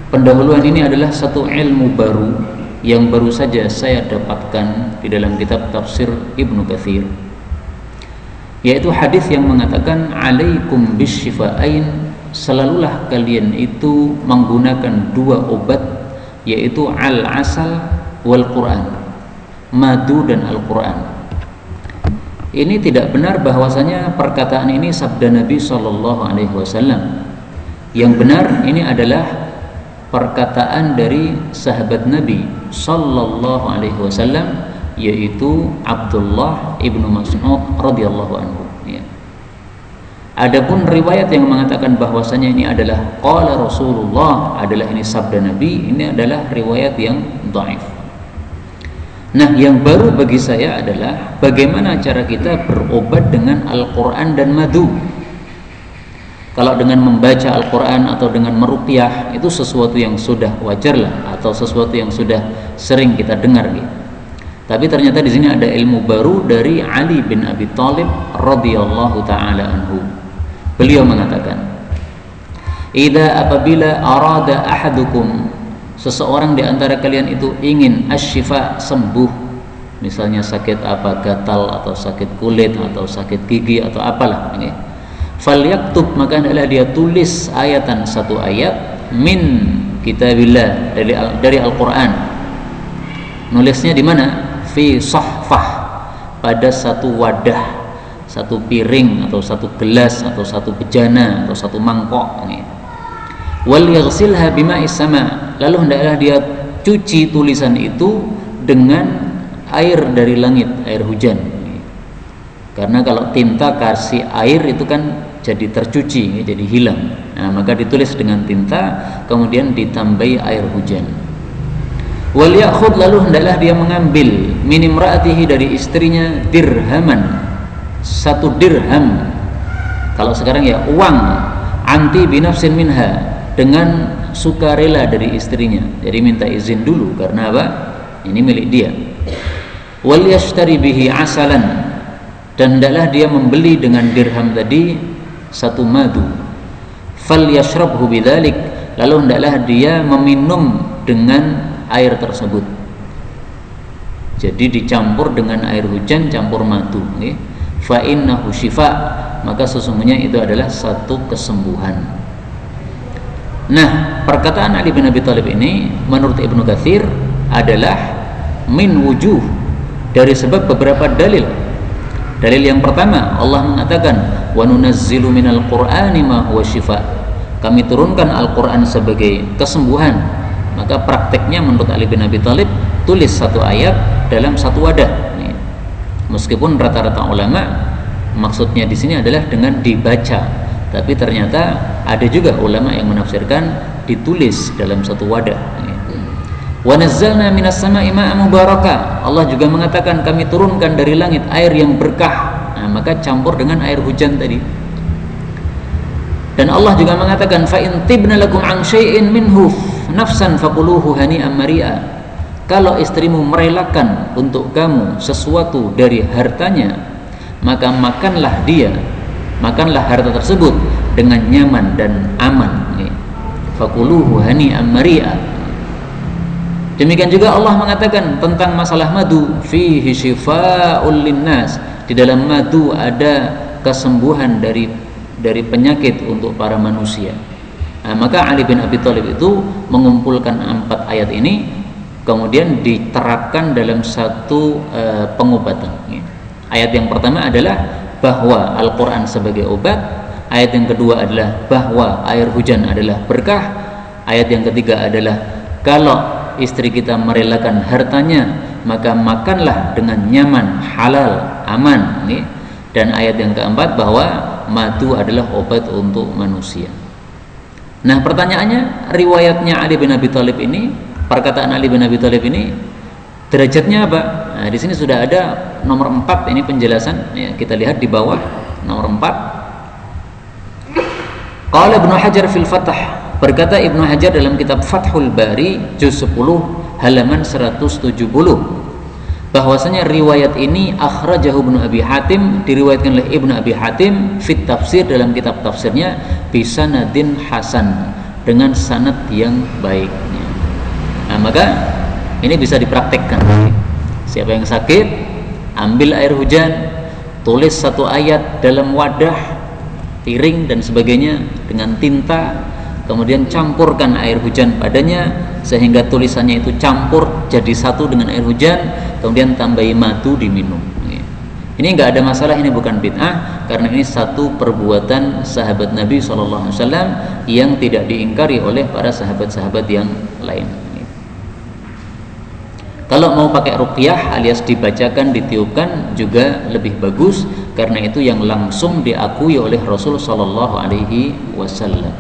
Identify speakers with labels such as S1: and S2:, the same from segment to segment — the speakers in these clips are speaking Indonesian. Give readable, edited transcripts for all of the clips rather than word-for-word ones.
S1: pendahuluan ini adalah satu ilmu baru yang baru saja saya dapatkan di dalam kitab tafsir Ibnu Katsir, yaitu hadis yang mengatakan alaikum bisyifa'ain, selalulah kalian itu menggunakan dua obat, yaitu al-asal wal Quran, madu dan Al-Quran. Ini tidak benar bahwasanya perkataan ini sabda Nabi Shallallahu Alaihi Wasallam. Yang benar ini adalah perkataan dari sahabat Nabi Shallallahu Alaihi Wasallam, yaitu Abdullah ibnu Mas'ud radhiyallahu anhu. Ya. Adapun riwayat yang mengatakan bahwasanya ini adalah qala Rasulullah, adalah ini sabda Nabi, ini adalah riwayat yang dhaif. Nah, yang baru bagi saya adalah bagaimana cara kita berobat dengan Al-Quran dan madu. Kalau dengan membaca Al-Quran atau dengan meruqyah itu sesuatu yang sudah wajar lah, atau sesuatu yang sudah sering kita dengar gitu. Tapi ternyata di sini ada ilmu baru dari Ali bin Abi Thalib radhiyallahu taala anhu. Beliau mengatakan, apabila arada ahadukum, seseorang di antara kalian itu ingin asyifa, sembuh, misalnya sakit apa, gatal atau sakit kulit atau sakit gigi atau apalah ini, falyaktub, maka adalah dia tulis ayatan, satu ayat, min kitabillah, dari Al-Quran. Nulisnya di mana? Fi sahfah, pada satu wadah, satu piring atau satu gelas atau satu bejana atau satu mangkok ini. Wal yaghsilha bima'is sama, lalu hendaklah dia cuci tulisan itu dengan air dari langit, air hujan. Karena kalau tinta kasih air itu kan jadi tercuci, jadi hilang. Nah, maka ditulis dengan tinta, kemudian ditambahi air hujan. Wal ya'khud, lalu hendaklah dia mengambil min imra'atihi, dari istrinya, dirhaman, satu dirham. Kalau sekarang ya uang, anti binafsin minha, dengan sukarela dari istrinya. Jadi minta izin dulu, karena apa? Ini milik dia. Wal yashtari bihi asalan, dan hendaklah dia membeli dengan dirham tadi satu madu. Fal yashrabhu bidzalik, lalu hendaklah dia meminum dengan air tersebut. Jadi dicampur dengan air hujan, campur madu. Fa innahu syifa, maka sesungguhnya itu adalah satu kesembuhan. Nah, perkataan Ali bin Abi Thalib ini menurut Ibnu Katsir adalah min wujuh, dari sebab beberapa dalil. Dalil yang pertama, Allah mengatakan wa nunazzilu minal qur'ani ma huwa syifa, kami turunkan Al-Quran sebagai kesembuhan. Maka prakteknya menurut Ali bin Abi Thalib, tulis satu ayat dalam satu wadah. Meskipun rata-rata ulama maksudnya di sini adalah dengan dibaca, tapi ternyata ada juga ulama yang menafsirkan ditulis dalam satu wadah. Wa nazzalna minas sama'i ma'an mubaraka, Allah juga mengatakan kami turunkan dari langit air yang berkah. Nah, maka campur dengan air hujan tadi. Dan Allah juga mengatakan fa in tibna lakum an syai'in minhu nafsan faquluhu hani'an mari'a, kalau istrimu merelakan untuk kamu sesuatu dari hartanya, maka makanlah harta tersebut dengan nyaman dan aman. Fakuluhu hani'an mari'a. Demikian juga Allah mengatakan tentang masalah madu, fihi syifa'ul linnas, di dalam madu ada kesembuhan dari penyakit untuk para manusia. Nah, maka Ali bin Abi Thalib itu mengumpulkan 4 ayat ini, kemudian diterapkan dalam satu pengobatan. Ayat yang pertama adalah bahwa Al-Quran sebagai obat. Ayat yang kedua adalah bahwa air hujan adalah berkah. Ayat yang ketiga adalah kalau istri kita merelakan hartanya, maka makanlah dengan nyaman, halal, aman. Dan ayat yang keempat bahwa madu adalah obat untuk manusia. Nah, pertanyaannya, riwayatnya Ali bin Abi Thalib ini, perkataan Ali bin Abi Thalib ini, derajatnya apa? Nah, di sini sudah ada nomor 4, ini penjelasan. Ya, kita lihat di bawah nomor 4. Qala Ibnu Hajar fil Fath, berkata Ibnu Hajar dalam kitab Fathul Bari juz 10 halaman 170, bahwasanya riwayat ini akhrajahu Ibnu Abi Hatim, diriwayatkan oleh Ibnu Abi Hatim fit tafsir, dalam kitab tafsirnya, bisanadin hasan, dengan sanad yang baik. Nah, maka ini bisa dipraktekkan. Siapa yang sakit, ambil air hujan, tulis satu ayat dalam wadah, piring dan sebagainya dengan tinta, kemudian campurkan air hujan padanya sehingga tulisannya itu campur jadi satu dengan air hujan, kemudian tambahi madu, diminum. Ini enggak ada masalah, ini bukan bid'ah, karena ini satu perbuatan sahabat Nabi SAW yang tidak diingkari oleh para sahabat-sahabat yang lain. Kalau mau pakai ruqyah alias dibacakan, ditiupkan juga lebih bagus, karena itu yang langsung diakui oleh Rasul sallallahu alaihi wasallam.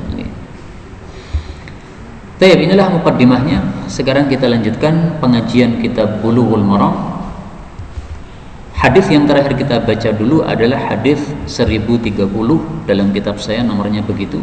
S1: Baik, inilah muqaddimahnya. Sekarang kita lanjutkan pengajian kitab Bulughul Maram. Hadis yang terakhir kita baca dulu adalah hadis 1030 dalam kitab saya, nomornya begitu.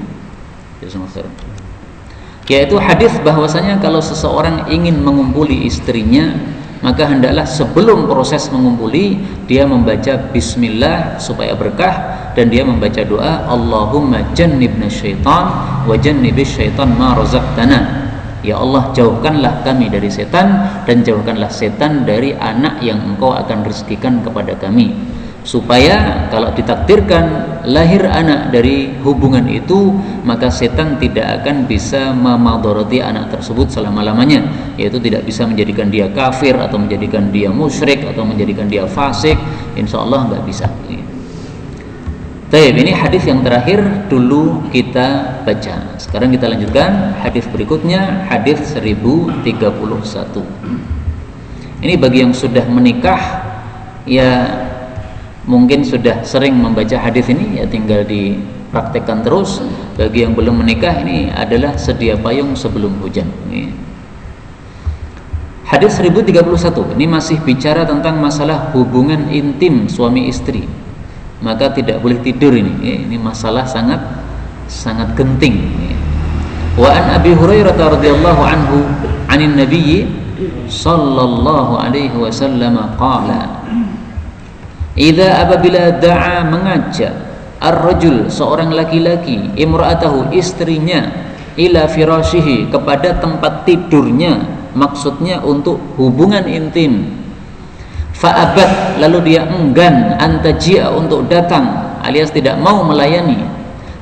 S1: Yaitu hadis bahwasanya kalau seseorang ingin mengumpuli istrinya, maka hendaklah sebelum proses mengumpuli dia membaca bismillah supaya berkah, dan dia membaca doa Allahumma jannibna syaitan wa jannibis syaitan ma razaqtana. Ya Allah, jauhkanlah kami dari setan dan jauhkanlah setan dari anak yang Engkau akan rezekikan kepada kami, supaya kalau ditakdirkan lahir anak dari hubungan itu, maka setan tidak akan bisa memadharati anak tersebut selama-lamanya, yaitu tidak bisa menjadikan dia kafir atau menjadikan dia musyrik atau menjadikan dia fasik. Insya Allah nggak bisa. Baik, ini hadis yang terakhir dulu kita baca. Sekarang kita lanjutkan hadis berikutnya, hadis 1031. Ini bagi yang sudah menikah, ya mungkin sudah sering membaca hadis ini, ya tinggal dipraktekkan terus. Bagi yang belum menikah, ini adalah sedia payung sebelum hujan. Hadis 1031 ini masih bicara tentang masalah hubungan intim suami istri. Maka tidak boleh tidur ini. Ini masalah sangat genting. Wa an Abi Hurairah radhiyallahu anhu 'anil Nabi sallallahu alaihi wasallam qala, idza apabila da'a mengajak ar-rajul seorang laki-laki imra'atahu istrinya ila firashihi kepada tempat tidurnya, maksudnya untuk hubungan intim, fa'abat lalu dia enggan antajia untuk datang alias tidak mau melayani,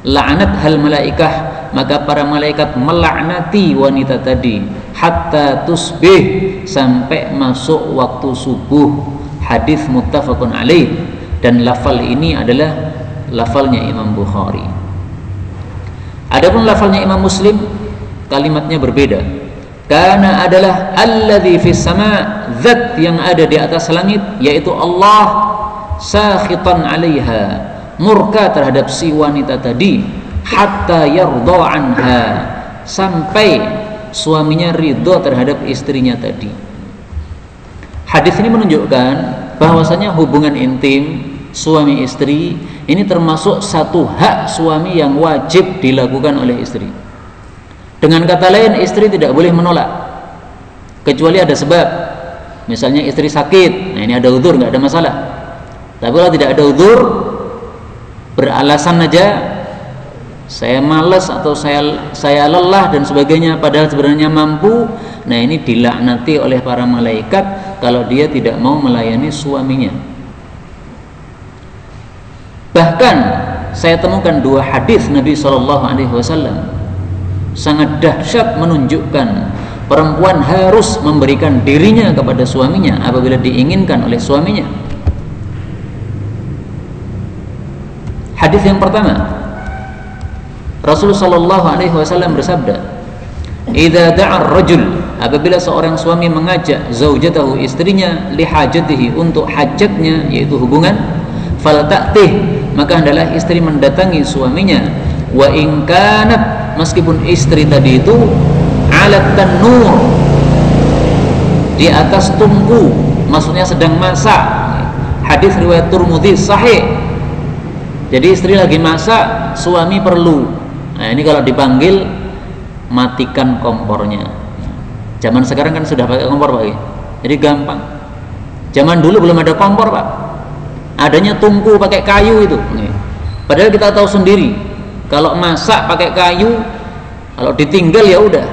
S1: la'anat hal malaikah maka para malaikat melaknati wanita tadi hatta tusbih sampai masuk waktu subuh. Hadis muttafaqun alaih, dan lafal ini adalah lafalnya Imam Bukhari. Adapun lafalnya Imam Muslim kalimatnya berbeda. Karena adalah alladzi fis sama, zat yang ada di atas langit, yaitu Allah, sakhitan 'alaiha, murka terhadap si wanita tadi, hatta yardha anha, sampai suaminya ridho terhadap istrinya tadi. Hadis ini menunjukkan bahwasanya hubungan intim suami istri ini termasuk satu hak suami yang wajib dilakukan oleh istri. Dengan kata lain, istri tidak boleh menolak kecuali ada sebab. Misalnya istri sakit, nah ini ada uzur, nggak ada masalah. Tapi kalau tidak ada uzur, beralasan aja saya malas atau saya lelah dan sebagainya, padahal sebenarnya mampu, nah ini dilaknati oleh para malaikat kalau dia tidak mau melayani suaminya. Bahkan saya temukan dua hadis Nabi SAW sangat dahsyat menunjukkan perempuan harus memberikan dirinya kepada suaminya apabila diinginkan oleh suaminya. Hadis yang pertama, Rasulullah SAW bersabda, "Idza da'a ar-rajul," apabila seorang suami mengajak zaujatahu istrinya lihajatihi untuk hajatnya yaitu hubungan, fal ta'tih, maka hendaklah istri mendatangi suaminya, wa in kanat, meskipun istri tadi itu alat tanur, di atas tungku, maksudnya sedang masak. Hadis riwayat Tirmidzi sahih. Jadi istri lagi masak, suami perlu. Nah ini kalau dipanggil, matikan kompornya. Zaman sekarang kan sudah pakai kompor Pak, jadi gampang. Zaman dulu belum ada kompor Pak, adanya tungku pakai kayu itu. Padahal kita tahu sendiri, kalau masak pakai kayu Kalau ditinggal ya udah,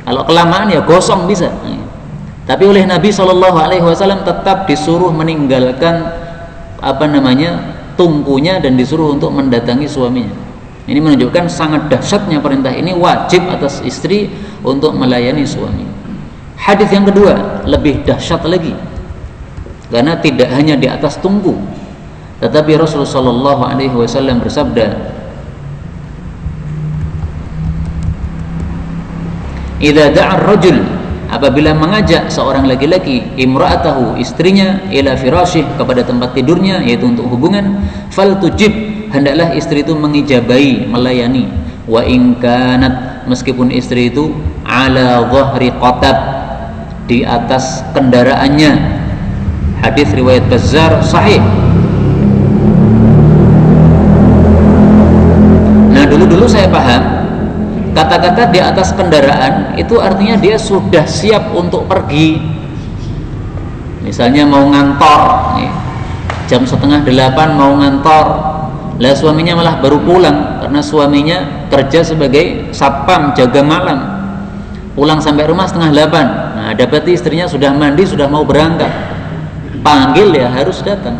S1: kalau kelamaan ya gosong bisa. Tapi oleh Nabi SAW tetap disuruh meninggalkan tungkunya dan disuruh untuk mendatangi suaminya. Ini menunjukkan sangat dahsyatnya perintah ini, wajib atas istri untuk melayani suami. Hadis yang kedua lebih dahsyat lagi, karena tidak hanya di atas tungku, tetapi Rasulullah SAW bersabda, "Idza da'a ar-rajul," apabila mengajak seorang laki-laki imra'atahu, istrinya, ila firasyih, kepada tempat tidurnya, yaitu untuk hubungan, fal tujib, hendaklah istri itu mengijabai, melayani. Wa in kanat, meskipun istri itu ala dhahri qatab, di atas kendaraannya. Hadis riwayat Bazzar sahih. Nah, dulu saya paham kata-kata di atas kendaraan itu artinya dia sudah siap untuk pergi. Misalnya mau ngantor nih, jam 7:30 mau ngantor, lah suaminya malah baru pulang karena suaminya kerja sebagai satpam, jaga malam, pulang sampai rumah 7:30. Nah, dapati istrinya sudah mandi, sudah mau berangkat, panggil ya harus datang.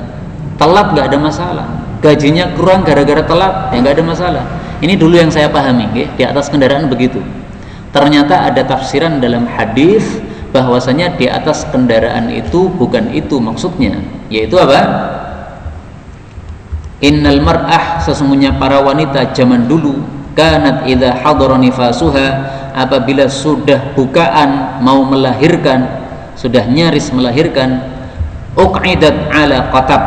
S1: Telat nggak ada masalah, gajinya kurang gara-gara telat ya nggak ada masalah. Ini dulu yang saya pahami, di atas kendaraan begitu. Ternyata ada tafsiran dalam hadis bahwasanya di atas kendaraan itu bukan itu maksudnya, yaitu apa? Innal mar'ah, sesungguhnya para wanita zaman dulu, kanat idza hadara nifasuha, apabila sudah bukaan mau melahirkan, sudah nyaris melahirkan, uqidat ala qatab,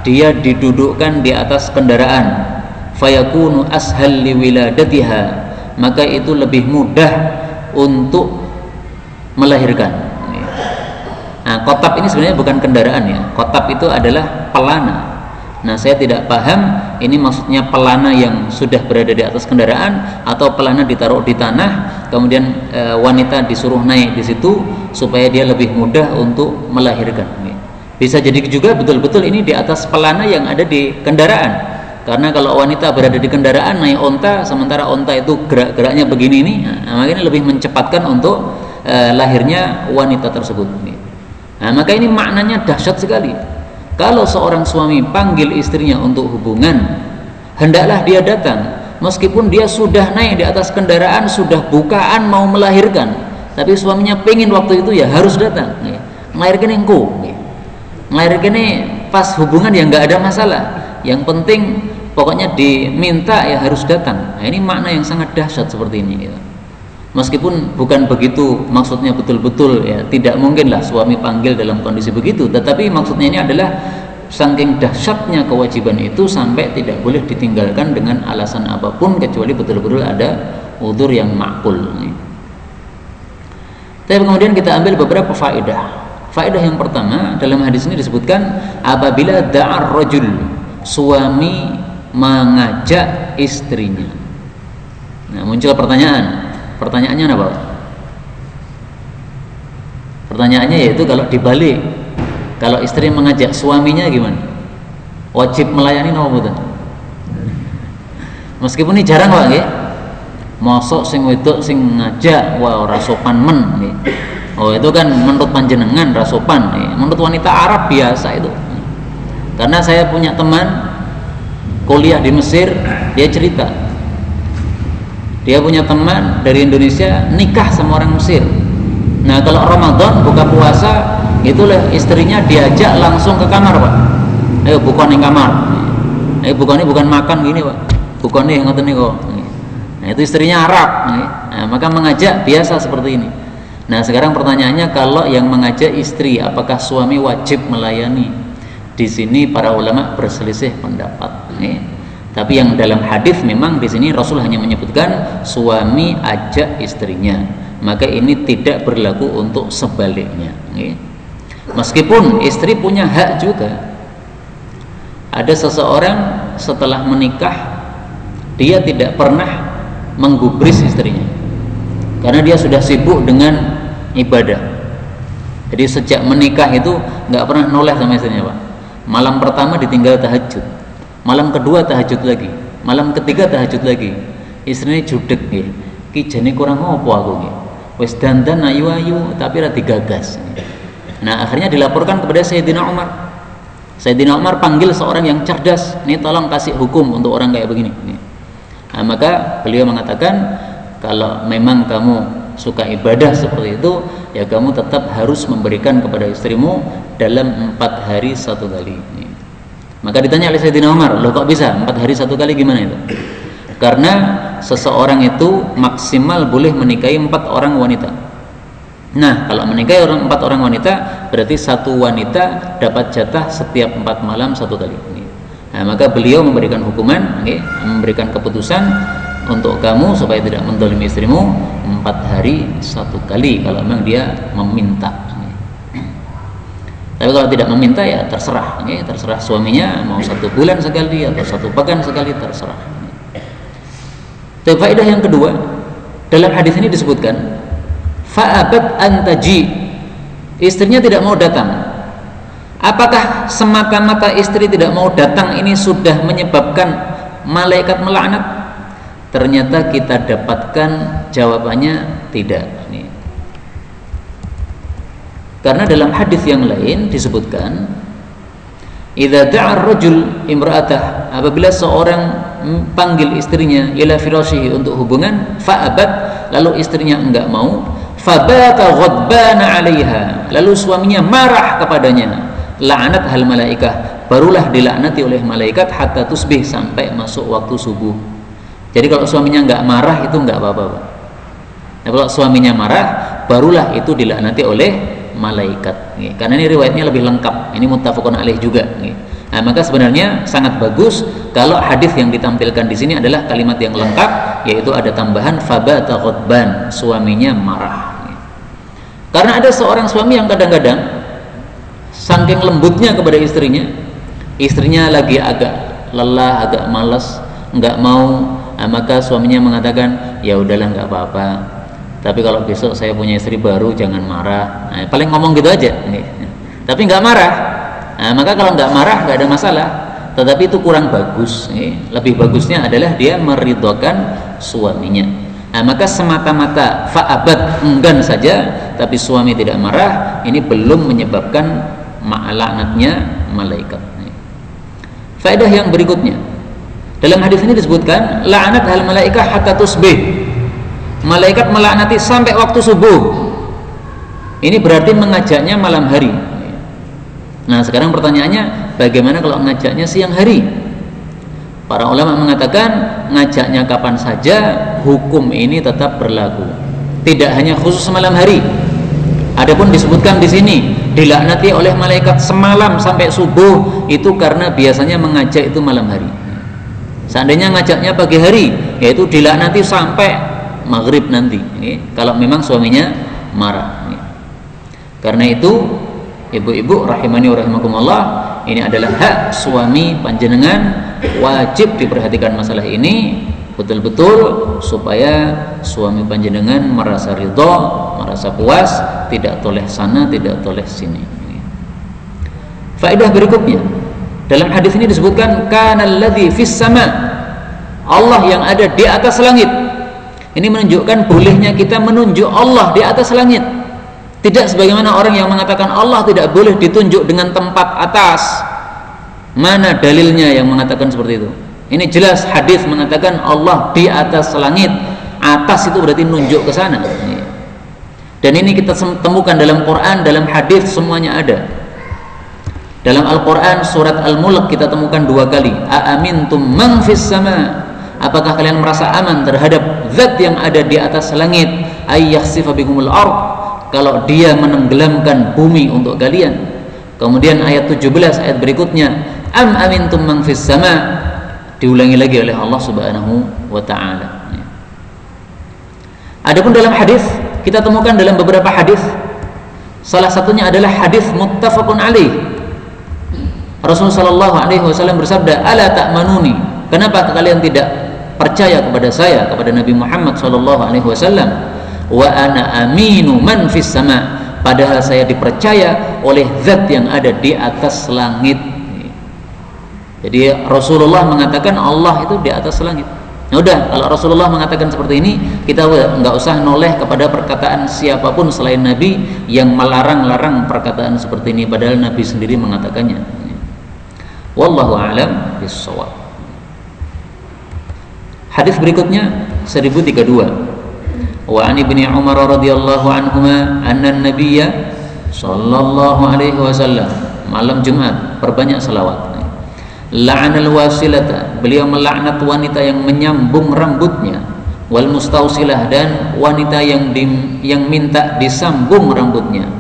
S1: dia didudukkan di atas kendaraan, fayakunu ashal liwiladatiha, maka itu lebih mudah untuk melahirkan. Nah, qatab ini sebenarnya bukan kendaraan ya, qatab itu adalah pelana. Nah, saya tidak paham ini maksudnya pelana yang sudah berada di atas kendaraan atau pelana ditaruh di tanah, kemudian wanita disuruh naik di situ supaya dia lebih mudah untuk melahirkan. Bisa jadi juga betul-betul ini di atas pelana yang ada di kendaraan. Karena kalau wanita berada di kendaraan naik onta, sementara onta itu gerak-geraknya begini nih, makanya lebih mencepatkan untuk lahirnya wanita tersebut. Nah, maka ini maknanya dahsyat sekali. Kalau seorang suami panggil istrinya untuk hubungan, hendaklah dia datang meskipun dia sudah naik di atas kendaraan, sudah bukaan mau melahirkan, tapi suaminya pengen waktu itu ya harus datang. Melahirkan engkau, melahirkan ini pas hubungan ya nggak ada masalah. Yang penting pokoknya diminta ya harus datang. Nah, ini makna yang sangat dahsyat seperti ini. Meskipun bukan begitu maksudnya betul-betul ya, tidak mungkinlah suami panggil dalam kondisi begitu, tetapi maksudnya ini adalah saking dahsyatnya kewajiban itu sampai tidak boleh ditinggalkan dengan alasan apapun kecuali betul-betul ada udzur yang ma'qul. Tapi kemudian kita ambil beberapa faedah. Faedah yang pertama, dalam hadis ini disebutkan apabila da'ar rajul, suami mengajak istrinya. Nah, muncul pertanyaannya apa? Pertanyaannya yaitu kalau dibalik, kalau istri mengajak suaminya gimana? Wajib melayani apa betul? Meskipun ini jarang Pak nggih. Mosok sing wedok sing ngajak wah ora sopan men nggih. Oh, itu kan menurut panjenengan ra sopan nggih. Menurut wanita Arab biasa itu. Karena saya punya teman kuliah di Mesir, dia cerita dia punya teman dari Indonesia nikah sama orang Mesir. Nah, kalau Ramadan buka puasa itulah istrinya diajak langsung ke kamar Pak. Ayo bukan yang kamar. Ayo bukan makan gini Pak. Bukan yang ngoten niku. Nah, itu istrinya Arab. Nah, maka mengajak biasa seperti ini. Nah, sekarang pertanyaannya kalau yang mengajak istri apakah suami wajib melayani? Di sini para ulama berselisih pendapat. Tapi yang dalam hadis memang di sini Rasul hanya menyebutkan suami ajak istrinya, maka ini tidak berlaku untuk sebaliknya. Meskipun istri punya hak juga. Ada seseorang setelah menikah dia tidak pernah menggubris istrinya karena dia sudah sibuk dengan ibadah. Jadi sejak menikah itu nggak pernah noleh sama istrinya Pak. Malam pertama ditinggal tahajud, malam kedua tahajud lagi, malam ketiga tahajud lagi. Istrinya judek ya. ki jane kurang apa aku nggih. Wis dandan ayu-ayu tapi ra digagas. Nah, akhirnya dilaporkan kepada Sayyidina Umar. Sayyidina Umar panggil seorang yang cerdas, "Ini tolong kasih hukum untuk orang kayak begini." Nah, maka beliau mengatakan, kalau memang kamu suka ibadah seperti itu, ya kamu tetap harus memberikan kepada istrimu dalam 4 hari 1 kali. Maka ditanya oleh Sayyidina Umar, loh kok bisa 4 hari 1 kali, gimana itu? Karena seseorang itu maksimal boleh menikahi 4 orang wanita. Nah, kalau menikahi 4 orang wanita, berarti 1 wanita dapat jatah setiap 4 malam 1 kali. Nah, maka beliau memberikan hukuman, memberikan keputusan untuk kamu supaya tidak menzalimi istrimu 4 hari 1 kali kalau memang dia meminta. Tapi kalau tidak meminta ya terserah, terserah suaminya mau 1 bulan sekali atau 1 pekan sekali, terserah. Faedah yang kedua, dalam hadis ini disebutkan fa'abat antaji, istrinya tidak mau datang. Apakah semata-mata istri tidak mau datang ini sudah menyebabkan malaikat melaknat? Ternyata kita dapatkan jawabannya tidak. Karena dalam hadis yang lain disebutkan, idza da'a ar-rajul imra'atah, apabila seorang panggil istrinya ila firashihi untuk hubungan, fa'abat, lalu istrinya enggak mau, fabata ghadbana 'alaiha, lalu suaminya marah kepadanya, la'anat hal malaikah, barulah dilaknati oleh malaikat hatta tusbih, sampai masuk waktu subuh. Jadi kalau suaminya enggak marah itu enggak apa-apa, Pak. Nah, kalau suaminya marah, barulah itu dilaknati oleh malaikat. Karena ini riwayatnya lebih lengkap. Ini muttafaqun alaih juga. Nah, maka sebenarnya sangat bagus kalau hadis yang ditampilkan di sini adalah kalimat yang lengkap, yaitu ada tambahan fabata ghadban, suaminya marah. Karena ada seorang suami yang kadang-kadang saking lembutnya kepada istrinya, istrinya lagi agak lelah, agak malas, enggak mau, maka suaminya mengatakan, ya udahlah nggak apa-apa, tapi kalau besok saya punya istri baru jangan marah. Nah, paling ngomong gitu aja, tapi nggak marah. Nah, maka kalau nggak marah nggak ada masalah. Tetapi itu kurang bagus. Lebih bagusnya adalah dia meridhokan suaminya. Nah, maka semata-mata fa'abad, enggan saja, tapi suami tidak marah, ini belum menyebabkan laknatnya malaikat. Faedah yang berikutnya, dalam hadis ini disebutkan la'anat hal malaikah hatta tusbih, malaikat melaknati sampai waktu subuh. Ini berarti mengajaknya malam hari. Nah, sekarang pertanyaannya, bagaimana kalau mengajaknya siang hari? Para ulama mengatakan ngajaknya kapan saja hukum ini tetap berlaku, tidak hanya khusus malam hari. Adapun disebutkan di sini dilaknati oleh malaikat semalam sampai subuh, itu karena biasanya mengajak itu malam hari. Seandainya ngajaknya pagi hari, yaitu dilaknati sampai maghrib nanti, kalau memang suaminya marah. Karena itu ibu-ibu rahimani wa rahimakumullah, ini adalah hak suami panjenengan, wajib diperhatikan masalah ini betul-betul supaya suami panjenengan merasa ridho, merasa puas, tidak toleh sana, tidak toleh sini. Faedah berikutnya, dalam hadis ini disebutkan kana alladzi fis sama, Allah yang ada di atas langit. Ini menunjukkan bolehnya kita menunjuk Allah di atas langit. Tidak sebagaimana orang yang mengatakan Allah tidak boleh ditunjuk dengan tempat atas. Mana dalilnya yang mengatakan seperti itu? Ini jelas hadis mengatakan Allah di atas langit. Atas itu berarti nunjuk ke sana. Dan ini kita temukan dalam Quran, dalam hadis, semuanya ada. Dalam Al-Quran surat Al-Mulk kita temukan 2 kali. Aamintum man fis sama, apakah kalian merasa aman terhadap zat yang ada di atas langit? Ayyakhsifa bikumul ardh, kalau dia menenggelamkan bumi untuk kalian. Kemudian ayat 17, ayat berikutnya, am amintum man fis sama, diulangi lagi oleh Allah Subhanahu wa taala. Adapun dalam hadis, kita temukan dalam beberapa hadis, salah satunya adalah hadis muttafaqun alaih. Rasulullah sallallahu alaihi wasallam bersabda, ala ta'manuni, kenapa kalian tidak percaya kepada saya, kepada Nabi Muhammad sallallahu alaihi wasallam? Wa ana aminu man fis sama, padahal saya dipercaya oleh zat yang ada di atas langit. Jadi Rasulullah mengatakan Allah itu di atas langit. Nah udah, kalau Rasulullah mengatakan seperti ini, kita nggak usah noleh kepada perkataan siapapun selain Nabi yang melarang-larang perkataan seperti ini, padahal Nabi sendiri mengatakannya. Wallahu a'lam bishawab. Hadis berikutnya 1032. Wa an Ibnu Umar radhiyallahu anhuma anna an-nabiyya sallallahu alaihi wasallam, malam Jumat perbanyak selawat. La'anal wasilata, beliau melaknat wanita yang menyambung rambutnya, wal mustausilah, dan wanita yang minta disambung rambutnya,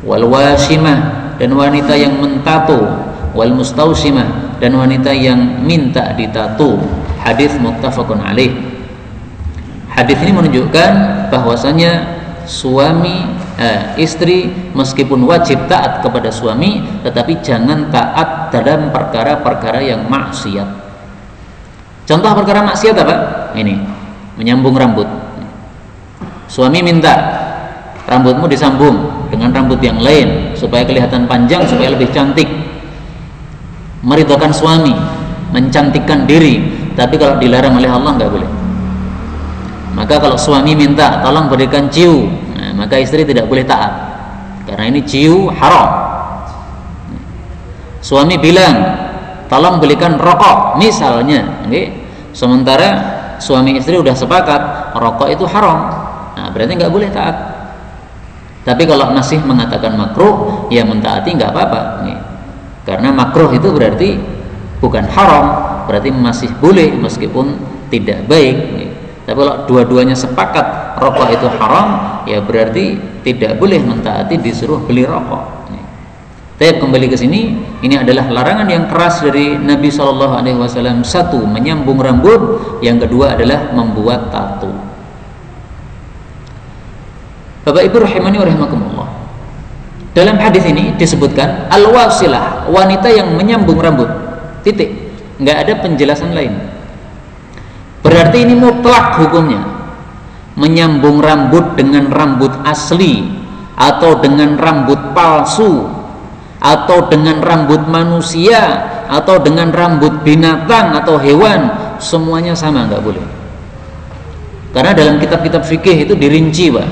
S1: wal wasimah, dan wanita yang mentato, wal mustausimah, dan wanita yang minta ditato. Hadis muttafaqun alaih. Hadis ini menunjukkan bahwasanya istri meskipun wajib taat kepada suami, tetapi jangan taat dalam perkara-perkara yang maksiat. Contoh perkara maksiat apa? Ini, menyambung rambut. Suami minta rambutmu disambung dengan rambut yang lain supaya kelihatan panjang, supaya lebih cantik. Meridhokan suami, mencantikkan diri, tapi kalau dilarang oleh Allah nggak boleh. Maka kalau suami minta tolong berikan ciu, maka istri tidak boleh taat, karena ini ciu haram. Suami bilang tolong belikan rokok misalnya, sementara suami istri udah sepakat rokok itu haram, nah berarti nggak boleh taat. Tapi kalau masih mengatakan makruh, ya mentaati nggak apa-apa, karena makruh itu berarti bukan haram, berarti masih boleh meskipun tidak baik. Tapi kalau dua-duanya sepakat rokok itu haram, ya berarti tidak boleh mentaati, disuruh beli rokok. Tapi kembali ke sini, ini adalah larangan yang keras dari Nabi SAW. Satu, menyambung rambut. Yang kedua adalah membuat tato. Bapak Ibu rahimani wa rahimakumullah, dalam hadis ini disebutkan al-wasilah, wanita yang menyambung rambut. Titik. Nggak ada penjelasan lain. Berarti ini mutlak hukumnya. Menyambung rambut dengan rambut asli, atau dengan rambut palsu, atau dengan rambut manusia, atau dengan rambut binatang atau hewan, semuanya sama, nggak boleh. Karena dalam kitab-kitab fikih itu dirinci, Pak.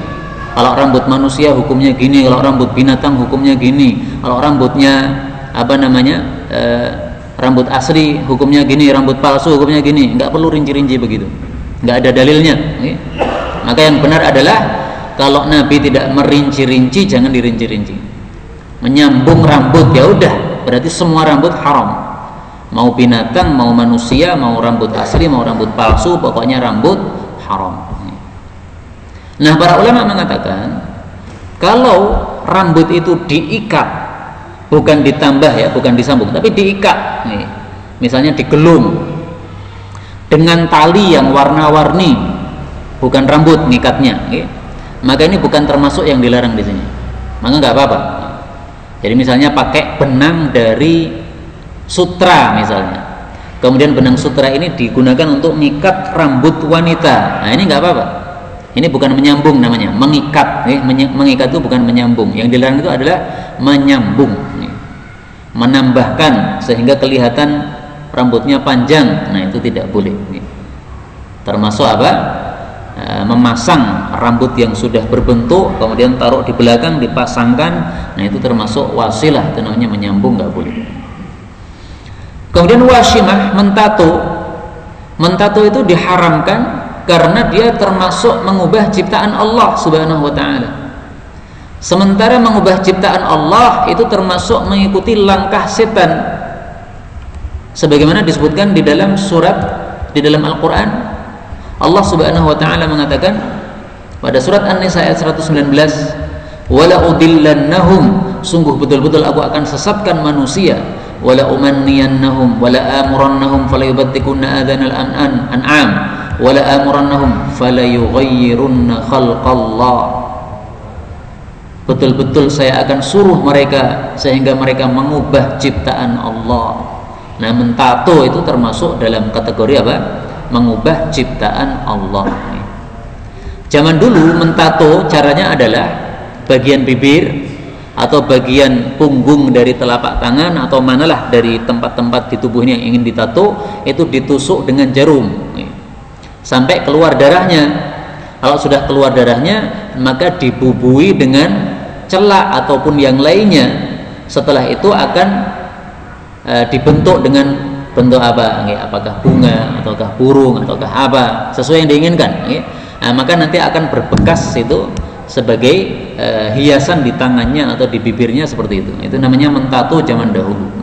S1: Kalau rambut manusia hukumnya gini, kalau rambut binatang hukumnya gini, kalau rambutnya rambut asli hukumnya gini, rambut palsu hukumnya gini. Nggak perlu rinci-rinci begitu, nggak ada dalilnya. Maka yang benar adalah kalau Nabi tidak merinci-rinci, jangan dirinci-rinci. Menyambung rambut ya udah, berarti semua rambut haram. Mau binatang, mau manusia, mau rambut asli, mau rambut palsu, pokoknya rambut haram. Nah, para ulama mengatakan kalau rambut itu diikat, bukan ditambah ya, bukan disambung, tapi diikat, misalnya digelung dengan tali yang warna-warni, bukan rambut ngikatnya, maka ini bukan termasuk yang dilarang di sini. Maka nggak apa-apa. Jadi misalnya pakai benang dari sutra misalnya, kemudian benang sutra ini digunakan untuk mengikat rambut wanita. Nah ini nggak apa-apa. Ini bukan menyambung namanya, mengikat. Mengikat itu bukan menyambung. Yang dilarang itu adalah menyambung, menambahkan sehingga kelihatan rambutnya panjang. Nah itu tidak boleh. Termasuk apa? Memasang rambut yang sudah berbentuk kemudian taruh di belakang, dipasangkan. Nah itu termasuk wasilah, itu namanya menyambung, nggak boleh. Kemudian wasimah, mentato itu diharamkan karena dia termasuk mengubah ciptaan Allah Subhanahu wa ta'ala. Sementara mengubah ciptaan Allah itu termasuk mengikuti langkah setan, sebagaimana disebutkan di dalam Al-Quran. Allah Subhanahu wa ta'ala mengatakan pada surat An-Nisa ayat 119, wala udillannahum, sungguh betul-betul aku akan sesatkan manusia, wala umanniyannahum wala amurannahum falayubattikunna adhanal an'am wala amurannahum falayughayyirunna khalqallah. Betul-betul saya akan suruh mereka sehingga mereka mengubah ciptaan Allah. Nah, mentato itu termasuk dalam kategori apa? Mengubah ciptaan Allah. Zaman dulu mentato caranya adalah bagian bibir atau bagian punggung dari telapak tangan atau manalah dari tempat-tempat di tubuhnya yang ingin ditato itu ditusuk dengan jarum. sampai keluar darahnya. Kalau sudah keluar darahnya, maka dibubui dengan celak ataupun yang lainnya. Setelah itu akan dibentuk dengan bentuk apa? Apakah bunga ataukah burung ataukah apa, sesuai yang diinginkan. Nah, maka nanti akan berbekas itu sebagai hiasan di tangannya atau di bibirnya seperti itu. Itu namanya mentato zaman dahulu.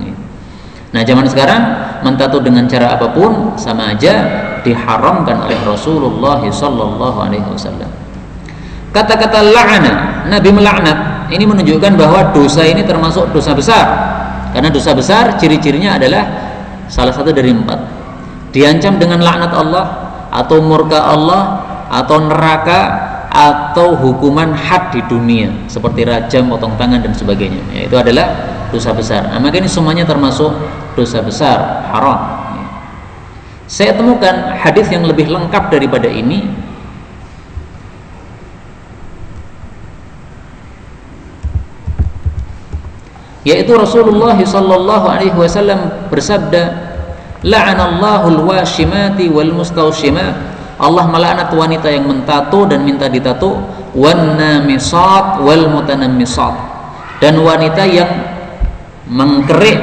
S1: Nah, zaman sekarang mentato dengan cara apapun sama aja diharamkan oleh Rasulullah sallallahu alaihi wasallam. Kata-kata la'ana, Nabi melaknat, ini menunjukkan bahwa dosa ini termasuk dosa besar. Karena dosa besar ciri-cirinya adalah salah satu dari 4. Diancam dengan laknat Allah, atau murka Allah, atau neraka, atau hukuman had di dunia seperti rajam, potong tangan dan sebagainya. Itu adalah dosa besar. Nah, maka ini semuanya termasuk dosa besar, haram. Saya temukan hadis yang lebih lengkap daripada ini, yaitu Rasulullah sallallahu alaihi wasallam bersabda, la'anallahu al-washimati wal mustawshimat. Allah melaknat wanita yang mentato dan minta ditato, wan namisat wal mutanammisat, dan wanita yang mengkerik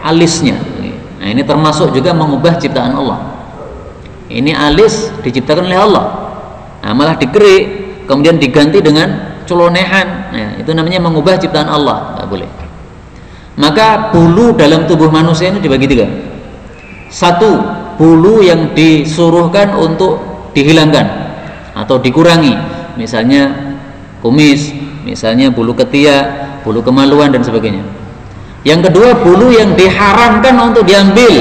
S1: alisnya. Nah, ini termasuk juga mengubah ciptaan Allah. Ini alis diciptakan oleh Allah, nah, malah dikerik kemudian diganti dengan celonehan. Nah, itu namanya mengubah ciptaan Allah, nggak boleh. Maka bulu dalam tubuh manusia ini dibagi 3. 1, bulu yang disuruhkan untuk dihilangkan atau dikurangi, misalnya kumis, misalnya bulu ketiak, bulu kemaluan dan sebagainya. Yang kedua, bulu yang diharamkan untuk diambil,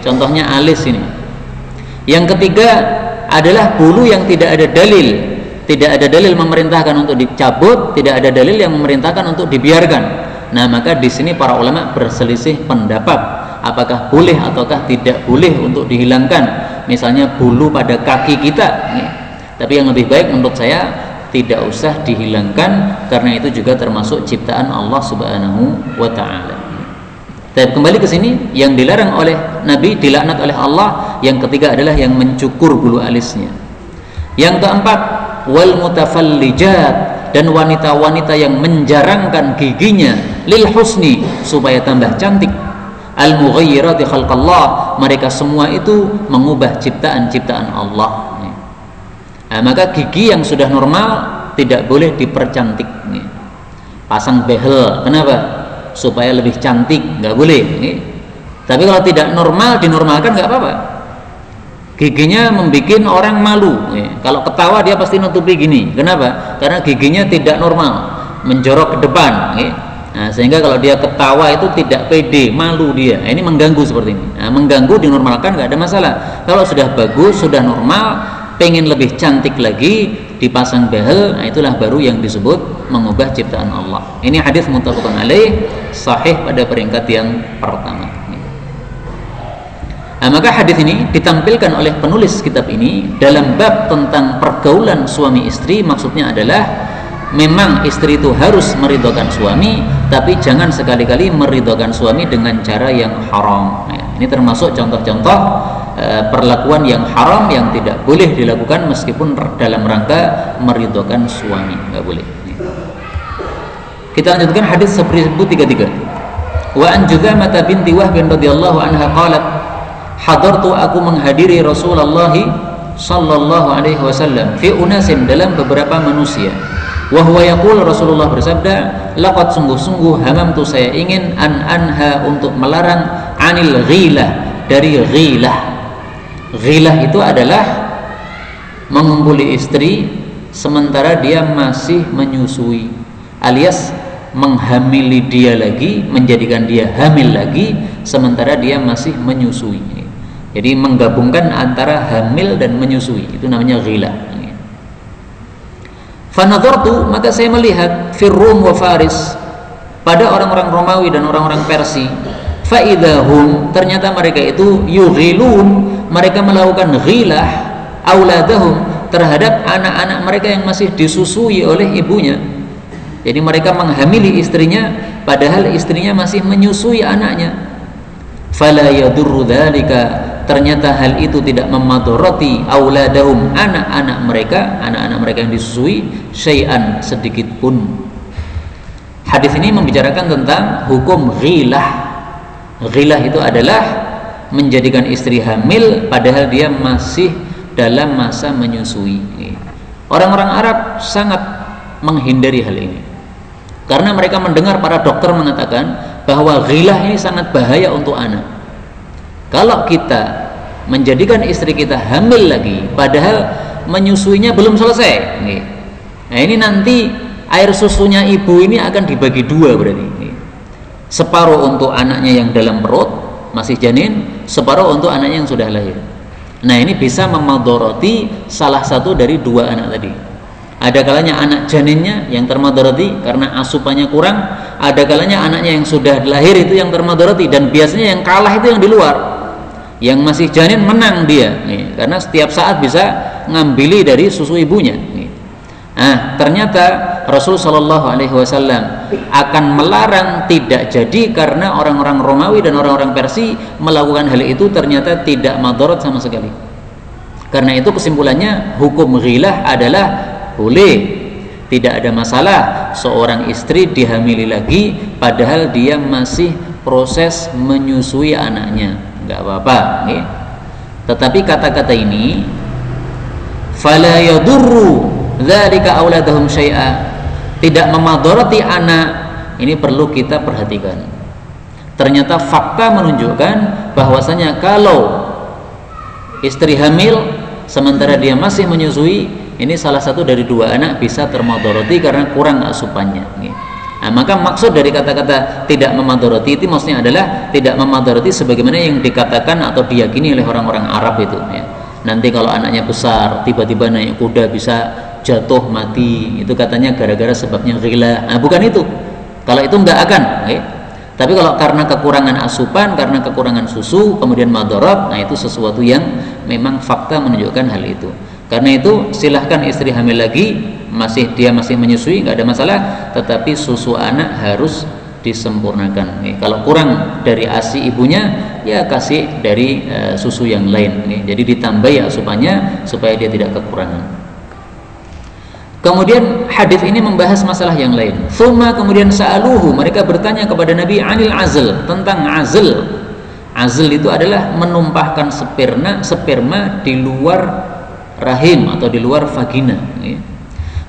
S1: contohnya alis ini. Yang ketiga adalah bulu yang tidak ada dalil, tidak ada dalil memerintahkan untuk dicabut, tidak ada dalil yang memerintahkan untuk dibiarkan. Nah, maka di sini para ulama berselisih pendapat, apakah boleh ataukah tidak boleh untuk dihilangkan, misalnya bulu pada kaki kita. Tapi yang lebih baik menurut saya tidak usah dihilangkan, karena itu juga termasuk ciptaan Allah Subhanahu wa taala. Tapi kembali ke sini, yang dilarang oleh Nabi, dilaknat oleh Allah, yang ketiga adalah yang mencukur bulu alisnya. Yang keempat, wal mutafallijat, dan wanita-wanita yang menjarangkan giginya lil husni, supaya tambah cantik. Al mughayyirati khalqallah, mereka semua itu mengubah ciptaan-ciptaan Allah. Nah, maka gigi yang sudah normal tidak boleh dipercantik. Pasang behel, kenapa? Supaya lebih cantik, nggak boleh. Tapi kalau tidak normal, dinormalkan nggak apa-apa. Giginya membuat orang malu. Kalau ketawa dia pasti nutupi gini. Kenapa? Karena giginya tidak normal, menjorok ke depan. Nah, sehingga kalau dia ketawa itu tidak pede, malu dia. Ini mengganggu seperti ini. Nah, mengganggu dinormalkan nggak ada masalah. Kalau sudah bagus, sudah normal, pengen lebih cantik lagi, dipasang behel, nah itulah baru yang disebut mengubah ciptaan Allah. Ini hadis muttafaqun alaih, sahih pada peringkat yang pertama. Nah, maka hadis ini ditampilkan oleh penulis kitab ini dalam bab tentang pergaulan suami istri. Maksudnya adalah memang istri itu harus meridhokan suami, tapi jangan sekali-kali meridhokan suami dengan cara yang haram. Ini termasuk contoh-contoh perlakuan yang haram yang tidak boleh dilakukan meskipun dalam rangka meridhokan suami, nggak boleh. Kita lanjutkan hadis 1033. Wa an Judzamah binti Wahb radhiyallahu anha qalat, hadartu, aku menghadiri Rasulullah sallallahu alaihi wasallam fi unasin, dalam beberapa manusia. Wa huwa yaqul, Rasulullah bersabda, laqad, sungguh-sungguh, hamamtu, saya ingin, an anha, untuk melarang, anil ghilah, dari ghilah. Ghilah itu adalah mengumpuli istri sementara dia masih menyusui, alias menghamili dia lagi, menjadikan dia hamil lagi sementara dia masih menyusui. Jadi menggabungkan antara hamil dan menyusui, itu namanya ghilah. Fanadhartu, maka saya melihat, firrum wa faris, pada orang-orang Romawi dan orang-orang Persia. Faidahum, ternyata mereka itu yughilun, mereka melakukan ghilah auladahum, terhadap anak-anak mereka yang masih disusui oleh ibunya. Jadi mereka menghamili istrinya padahal istrinya masih menyusui anaknya. Fala yadurru dzalika ternyata hal itu tidak memadoroti auladahum, anak-anak mereka yang disusui, syai'an, sedikit pun. Hadis ini membicarakan tentang hukum ghilah. Ghilah itu adalah menjadikan istri hamil padahal dia masih dalam masa menyusui. Orang-orang Arab sangat menghindari hal ini karena mereka mendengar para dokter mengatakan bahwa ghilah ini sangat bahaya untuk anak. Kalau kita menjadikan istri kita hamil lagi padahal menyusuinya belum selesai, nah ini nanti air susunya ibu ini akan dibagi dua berarti. Separuh untuk anaknya yang dalam perut masih janin, separuh untuk anaknya yang sudah lahir. Nah ini bisa memadoroti salah satu dari dua anak tadi. Ada kalanya anak janinnya yang termadoroti karena asupannya kurang, ada kalanya anaknya yang sudah lahir itu yang termadoroti, dan biasanya yang kalah itu yang di luar. Yang masih janin menang dia, karena setiap saat bisa ngambili dari susu ibunya. Nah, ternyata Rasul Shallallahu Alaihi Wasallam akan melarang tidak jadi karena orang-orang Romawi dan orang-orang Persia melakukan hal itu ternyata tidak madarat sama sekali. Karena itu kesimpulannya hukum ghilah adalah boleh, tidak ada masalah seorang istri dihamili lagi padahal dia masih proses menyusui anaknya, nggak apa-apa. Tetapi kata-kata ini fala yadurru dzalika auladahum syai'a, tidak memadharati anak, ini perlu kita perhatikan. Ternyata fakta menunjukkan bahwasanya kalau istri hamil sementara dia masih menyusui, ini salah satu dari dua anak bisa termadharati karena kurang asupannya. Nah, maka maksud dari kata-kata tidak memadharati itu maksudnya adalah tidak memadharati sebagaimana yang dikatakan atau diyakini oleh orang-orang Arab itu. Nanti kalau anaknya besar tiba-tiba naik kuda bisa jatuh mati, itu katanya gara-gara sebabnya ghilah. Nah, bukan itu. Kalau itu enggak akan. Tapi kalau karena kekurangan asupan, karena kekurangan susu, kemudian madarat, nah itu sesuatu yang memang fakta menunjukkan hal itu. Karena itu silahkan istri hamil lagi, dia masih menyusui, nggak ada masalah. Tetapi susu anak harus disempurnakan. Kalau kurang dari ASI ibunya, ya kasih dari susu yang lain. Jadi ditambahi asupannya supaya dia tidak kekurangan. Kemudian hadis ini membahas masalah yang lain. Tsumma kemudian sa'aluhu, mereka bertanya kepada Nabi anil azl, tentang azl. Azl itu adalah menumpahkan sperma di luar rahim atau di luar vagina.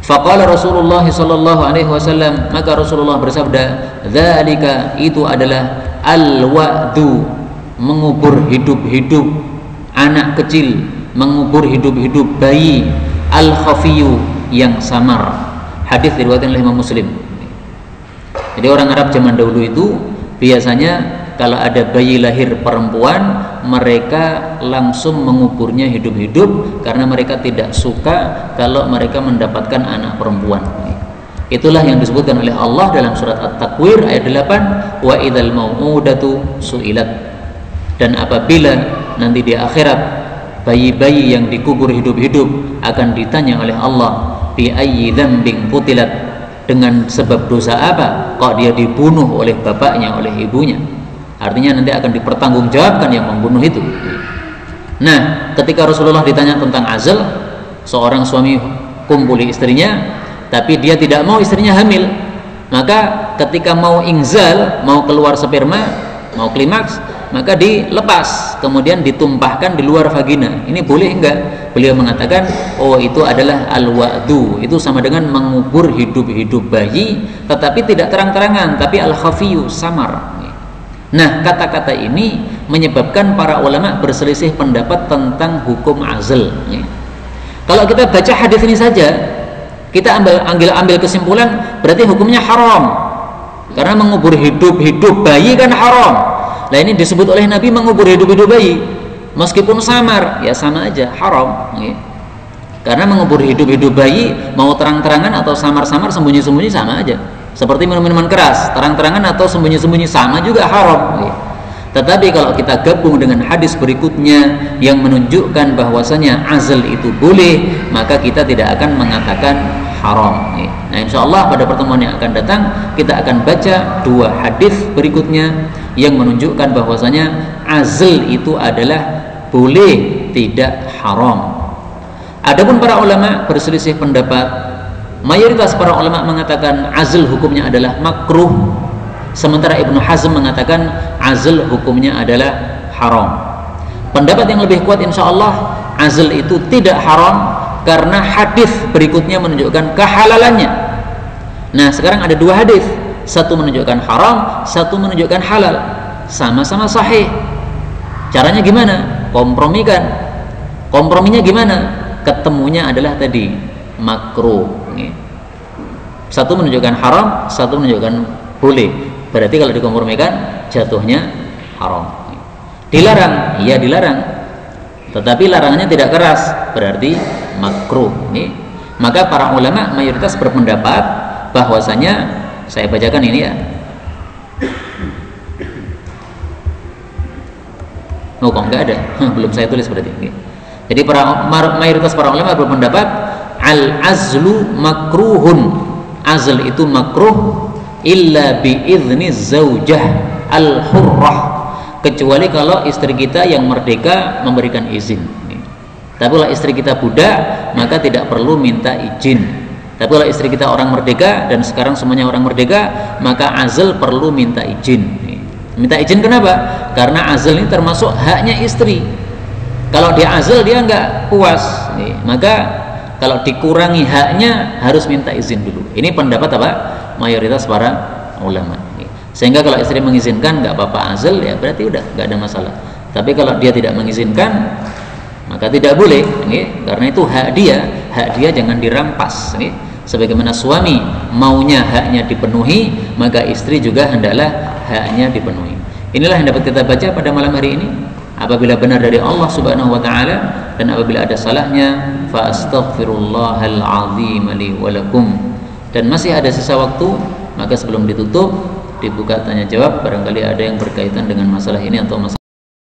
S1: Faqala Rasulullah sallallahu alaihi wasallam, maka Rasulullah bersabda, "Dzalika, itu adalah al-wa'du, mengubur hidup-hidup anak kecil, mengubur hidup-hidup bayi, al-khafiyu, yang samar." Hadis diriwayatkan oleh Imam Muslim. Jadi orang Arab zaman dahulu itu biasanya kalau ada bayi lahir perempuan, mereka langsung menguburnya hidup-hidup karena mereka tidak suka kalau mereka mendapatkan anak perempuan. Itulah yang disebutkan oleh Allah dalam surat At-Takwir ayat 8, wa idzal mau'udatu su'ilat. Dan apabila nanti di akhirat bayi-bayi yang dikubur hidup-hidup akan ditanya oleh Allah, bi ayyi dzambin qutilat, dengan sebab dosa apa kok dia dibunuh oleh bapaknya, oleh ibunya. Artinya nanti akan dipertanggungjawabkan yang membunuh itu. Nah, ketika Rasulullah ditanya tentang azl, seorang suami kumpuli istrinya tapi dia tidak mau istrinya hamil, maka ketika mau inzal, mau keluar sperma, mau klimaks, maka dilepas kemudian ditumpahkan di luar vagina. Ini boleh enggak? Beliau mengatakan, oh itu adalah al-wa'du, itu sama dengan mengubur hidup-hidup bayi, tetapi tidak terang-terangan, tapi al-khafiyu, samar. Nah, kata-kata ini menyebabkan para ulama berselisih pendapat tentang hukum azl. Kalau kita baca hadis ini saja, kita ambil kesimpulan berarti hukumnya haram, karena mengubur hidup-hidup bayi kan haram. Nah, ini disebut oleh Nabi mengubur hidup-hidup bayi, meskipun samar, ya sama aja haram. Karena mengubur hidup-hidup bayi mau terang-terangan atau samar-samar, sembunyi-sembunyi sama aja. Seperti minum-minuman keras, terang-terangan atau sembunyi-sembunyi sama juga haram. Tetapi kalau kita gabung dengan hadis berikutnya yang menunjukkan bahwasanya azl itu boleh, maka kita tidak akan mengatakan haram. Nah, insyaallah pada pertemuan yang akan datang kita akan baca dua hadis berikutnya yang menunjukkan bahwasanya azl itu adalah boleh, tidak haram. Adapun para ulama berselisih pendapat. Mayoritas para ulama mengatakan azl hukumnya adalah makruh, sementara Ibnu Hazm mengatakan azl hukumnya adalah haram. Pendapat yang lebih kuat insyaallah azl itu tidak haram karena hadis berikutnya menunjukkan kehalalannya. Nah, sekarang ada dua hadis, satu menunjukkan haram, satu menunjukkan halal, sama-sama sahih. Caranya gimana? Kompromikan. Komprominya gimana? Ketemunya adalah tadi makruh. Satu menunjukkan haram, satu menunjukkan boleh. Berarti kalau dikompromikan jatuhnya haram. Dilarang, iya dilarang. Tetapi larangannya tidak keras, berarti makruh. Maka para ulama mayoritas berpendapat bahwasanya, saya bacakan ini ya. Oh, kok enggak ada? Belum saya tulis berarti. Jadi mayoritas para ulama berpendapat al-azlu makruhun. Azl itu makruh illa bi idzni zaujah al-hurrah, kecuali kalau istri kita yang merdeka memberikan izin. Tapi kalau istri kita budak, maka tidak perlu minta izin. Tapi kalau istri kita orang merdeka, dan sekarang semuanya orang merdeka, maka azl perlu minta izin. Minta izin kenapa? Karena azl ini termasuk haknya istri. Kalau dia azl dia nggak puas, maka kalau dikurangi haknya harus minta izin dulu. Ini pendapat apa? Mayoritas para ulama. Sehingga kalau istri mengizinkan nggak apa-apa azl, ya berarti udah nggak ada masalah. Tapi kalau dia tidak mengizinkan, maka tidak boleh, karena itu hak dia jangan dirampas. Sebagaimana suami maunya haknya dipenuhi, maka istri juga hendaklah haknya dipenuhi. Inilah yang dapat kita baca pada malam hari ini. Apabila benar dari Allah Subhanahu wa taala, dan apabila ada salahnya, fa astaghfirullahal azim li wa lakum. Dan masih ada sisa waktu, maka sebelum ditutup dibuka tanya jawab, barangkali ada yang berkaitan dengan masalah ini atau masalah